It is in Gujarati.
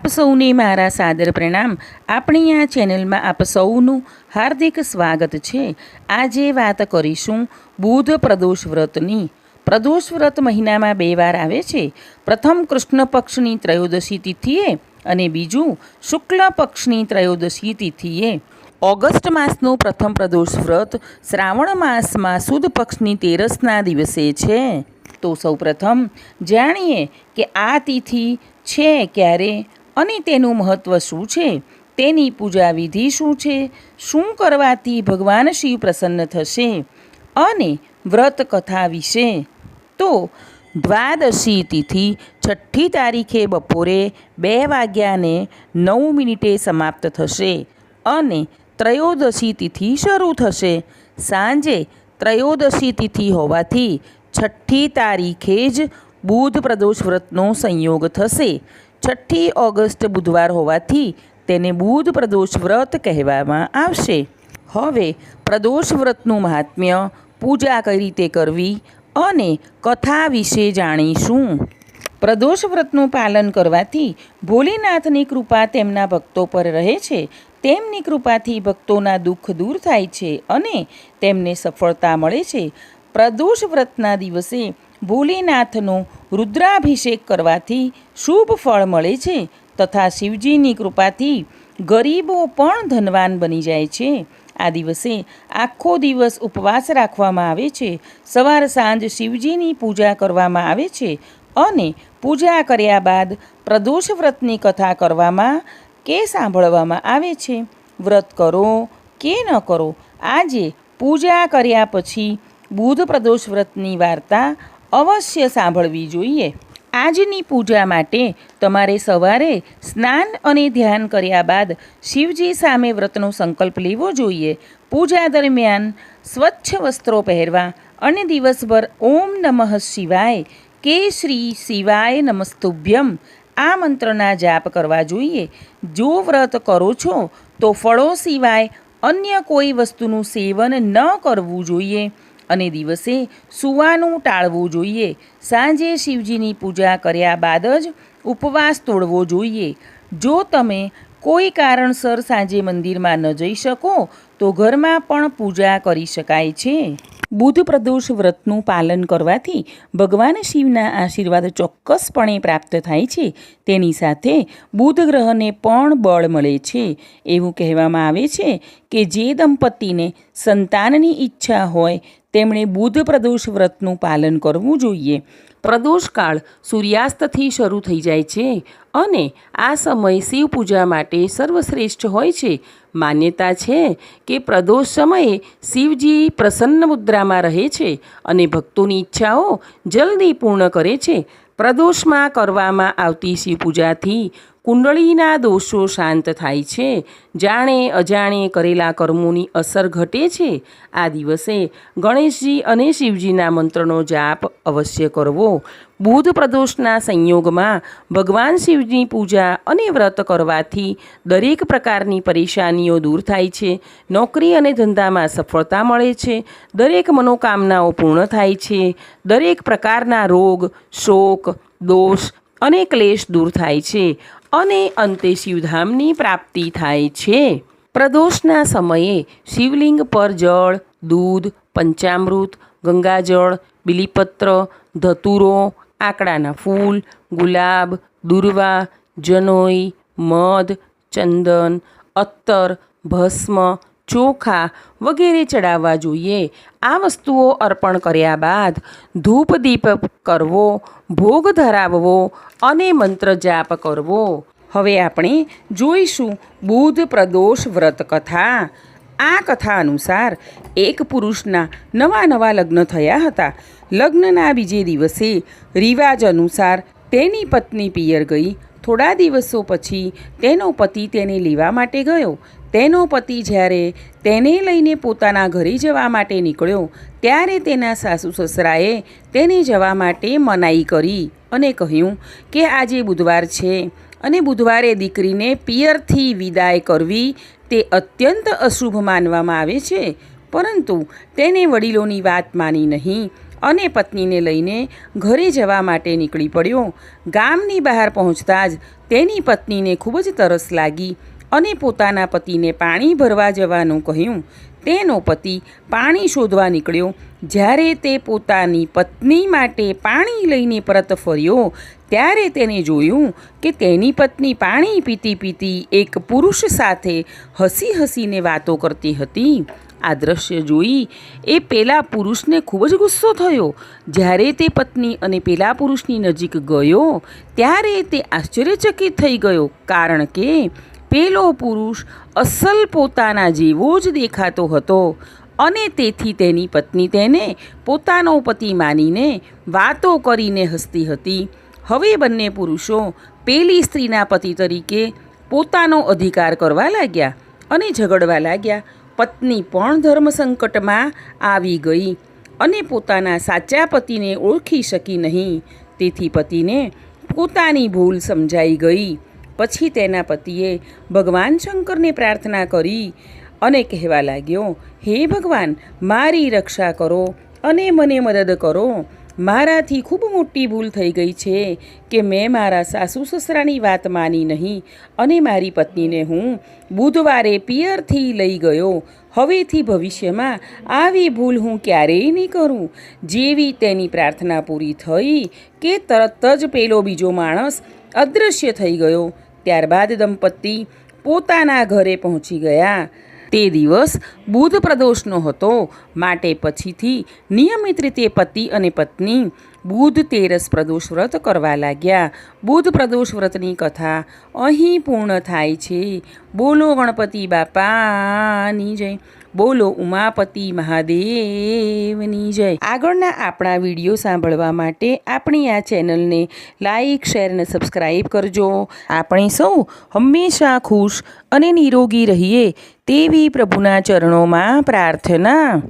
સૌને મારા સાદર પ્રણામ. આપણી આ ચેનલમાં આપ સૌનું હાર્દિક સ્વાગત છે. આજે વાત કરીશું બુધ પ્રદોષ વ્રતની. પ્રદોષ વ્રત મહિનામાં 2 વાર આવે છે. પ્રથમ કૃષ્ણ પક્ષની ત્રયોદશી તિથિએ અને બીજું શુક્લ પક્ષની ત્રયોદશી તિથિએ. ઓગસ્ટ માસનું પ્રથમ પ્રદોષ વ્રત શ્રાવણ માસમાં સુદ પક્ષની 13ના દિવસે છે. તો સૌપ્રથમ જાણીએ કે આ તિથિ છે ક્યારે અને તેનું મહત્ત્વ શું છે, તેની પૂજા વિધિ શું છે, શું કરવાથી ભગવાન શિવ પ્રસન્ન થશે અને વ્રત કથા વિશે. તો દ્વાદશી તિથિ 6ઠી તારીખે બપોરે 2:09 સમાપ્ત થશે અને ત્રયોદશી તિથિ શરૂ થશે. સાંજે ત્રયોદશી તિથિ હોવાથી 6ઠી તારીખે જ બુધ પ્રદોષ વ્રતનો સંયોગ થશે. 6ઠી ઓગસ્ટ બુધવાર હોવાથી તેને બુધ પ્રદોષ વ્રત કહેવામાં આવશે. હવે પ્રદોષ વ્રતનું મહાત્મ્ય, પૂજા કઈ રીતે કરવી અને કથા વિશે જાણીશું. પ્રદોષ વ્રતનું પાલન કરવાથી ભોલેનાથની કૃપા તેમના ભક્તો પર રહે છે. તેમની કૃપાથી ભક્તોના દુઃખ દૂર થાય છે અને તેમને સફળતા મળે છે. પ્રદોષ વ્રતના દિવસે ભોલેનાથનો રુદ્રાભિષેક કરવાથી શુભ ફળ મળે છે તથા શિવજીની કૃપાથી ગરીબો પણ ધનવાન બની જાય છે. આ દિવસે આખો દિવસ ઉપવાસ રાખવામાં આવે છે. સવાર સાંજ શિવજીની પૂજા કરવામાં આવે છે અને પૂજા કર્યા બાદ પ્રદોષ વ્રતની કથા કરવામાં કે સાંભળવામાં આવે છે. વ્રત કરો કે ન કરો, આજે પૂજા કર્યા પછી બુધ પ્રદોષ વ્રતની વાર્તા અવશ્ય સાંભળવી જોઈએ. આજની પૂજા માટે તમારે સવારે સ્નાન અને ધ્યાન કર્યા બાદ શિવજી સામે વ્રતનો સંકલ્પ લેવો જોઈએ. પૂજા દરમિયાન સ્વચ્છ વસ્ત્રો પહેરવા અને દિવસભર ઓમ નમઃ શિવાય કે શ્રી શિવાય નમસ્તુભ્યમ આ મંત્રના જાપ કરવા જોઈએ. જો વ્રત કરો છો તો ફળો સિવાય અન્ય કોઈ વસ્તુનું સેવન ન કરવું જોઈએ અને દિવસે સૂવાનું ટાળવું જોઈએ. સાંજે શિવજીની પૂજા કર્યા બાદ જ ઉપવાસ તોડવો જોઈએ. જો તમે કોઈ કારણસર સાંજે મંદિરમાં ન જઈ શકો તો ઘરમાં પણ પૂજા કરી શકાય છે. બુધ પ્રદોષ વ્રતનું પાલન કરવાથી ભગવાન શિવના આશીર્વાદ ચોક્કસપણે પ્રાપ્ત થાય છે. તેની સાથે બુધ ગ્રહને પણ બળ મળે છે. એવું કહેવામાં આવે છે કે જે દંપતીને સંતાનની ઈચ્છા હોય તેમણે બુધ પ્રદોષ વ્રતનું પાલન કરવું જોઈએ. પ્રદોષકાળ સૂર્યાસ્તથી શરૂ થઈ જાય છે અને આ સમય શિવ પૂજા માટે સર્વશ્રેષ્ઠ હોય છે. માન્યતા છે કે પ્રદોષ સમયે શિવજી પ્રસન્ન મુદ્રામાં રહે છે અને ભક્તોની ઈચ્છાઓ જલ્દી પૂર્ણ કરે છે. પ્રદોષમાં કરવામાં આવતી શિવ પૂજાથી કુંડળીના દોષો શાંત થાય છે. જાણે અજાણે કરેલા કર્મોની અસર ઘટે છે. આ દિવસે ગણેશજી અને શિવજીના મંત્રનો જાપ અવશ્ય કરવો. બુધ પ્રદોષના સંયોગમાં ભગવાન શિવની પૂજા અને વ્રત કરવાથી દરેક પ્રકારની પરેશાનીઓ દૂર થાય છે. નોકરી અને ધંધામાં સફળતા મળે છે. દરેક મનોકામનાઓ પૂર્ણ થાય છે. દરેક પ્રકારના રોગ, શોક, દોષ અને ક્લેશ દૂર થાય છે અને અંતે શિવધામની પ્રાપ્તિ થાય છે. પ્રદોષના સમયે શિવલિંગ પર જળ, દૂધ, પંચામૃત, ગંગાજળ, બીલીપત્ર, ધતુરો, આકડાના ફૂલ, ગુલાબ, દુર્વા, જનોઈ, મધ, ચંદન, અત્તર, ભસ્મ, ચોખા વગેરે ચડાવવા જોઈએ. આ વસ્તુઓ અર્પણ કર્યા બાદ ધૂપ દીપ કરવો, ભોગ ધરાવવો અને મંત્ર જાપ કરવો. હવે આપણે જોઈશું બુધ પ્રદોષ વ્રત કથા. આ કથા અનુસાર એક પુરુષના નવા લગ્ન થયા હતા. લગ્નના બીજે દિવસે રિવાજ અનુસાર તેની પત્ની પિયર ગઈ. થોડા દિવસો પછી તેનો પતિ તેને લેવા માટે ગયો. તેનો પતિ જ્યારે તેને લઈને પોતાના ઘરે જવા માટે નીકળ્યો ત્યારે તેના સાસુ સસરાએ તેને જવા માટે મનાઈ કરી અને કહ્યું કે આજે બુધવાર છે અને બુધવારે દીકરીને પિયરથી વિદાય કરવી તે અત્યંત અશુભ માનવામાં આવે છે. પરંતુ તેને વડીલોની વાત માની નહીં અને પત્નીને લઈને ઘરે જવા માટે નીકળી પડ્યો. ગામની બહાર પહોંચતા જ તેની પત્નીને ખૂબ જ તરસ લાગી અને પોતાના પતિને પાણી ભરવા જવાનું કહ્યું. તેનો પતિ પાણી શોધવા નીકળ્યો. જ્યારે તે પોતાની પત્ની માટે પાણી લઈને પરત ફર્યો ત્યારે તેને જોયું કે તેની પત્ની પાણી પીતી પીતી એક પુરુષ સાથે હસી હસીને વાતો કરતી હતી. આ દ્રશ્ય જોઈ એ પેલા પુરુષને ખૂબ જ ગુસ્સો થયો. જ્યારે તે પત્ની અને પેલા પુરુષની નજીક ગયો ત્યારે તે આશ્ચર્યચકિત થઈ ગયો, કારણ કે પેલો પુરુષ અસલ પોતાના જેવો જ દેખાતો હતો અને તેથી તેની પત્ની તેને પોતાનો પતિ માનીને વાતો કરીને હસતી હતી. હવે બંને પુરુષો પેલી સ્ત્રીના પતિ તરીકે પોતાનો અધિકાર કરવા લાગ્યા અને ઝઘડવા લાગ્યા. પત્ની પણ ધર્મ સંકટમાં આવી ગઈ અને પોતાના સાચા પતિને ઓળખી શકી નહીં. તેથી પતિને પોતાની ભૂલ સમજાઈ ગઈ. પછી તેના પતિએ ભગવાન શંકરને પ્રાર્થના કરી અને કહેવા લાગ્યો, હે ભગવાન, મારી રક્ષા કરો અને મને મદદ કરો. મારાથી ખૂબ મોટી ભૂલ થઈ ગઈ છે કે મેં મારા સાસુ સસરાની વાત માની નહીં અને મારી પત્નીને હું બુધવારે પિયરથી લઈ ગયો. હવેથી ભવિષ્યમાં આવી ભૂલ હું ક્યારેય નહીં કરું. જેવી તેની પ્રાર્થના પૂરી થઈ કે તરત જ પેલો બીજો માણસ અદૃશ્ય થઈ ગયો. ત્યારબાદ દંપતી પોતાના ઘરે પહોંચી ગયા. તે દિવસ બુધ પ્રદોષનો હતો, માટે પછીથી નિયમિત રીતે પતિ અને પત્ની બુધ તેરસ પ્રદોષ વ્રત કરવા લાગ્યા. બુધ પ્રદોષ વ્રતની કથા અહીં પૂર્ણ થાય છે. બોલો ગણપતિ બાપાની જય, બોલો ઉમાપતિ મહાદેવની જય. આગળના આપણા વિડીયો સાંભળવા માટે આપણી આ ચેનલને લાઈક, શેર અને સબસ્ક્રાઈબ કરજો. આપણે સૌ હંમેશા ખુશ અને નિરોગી રહીએ તેવી પ્રભુના ચરણોમાં પ્રાર્થના.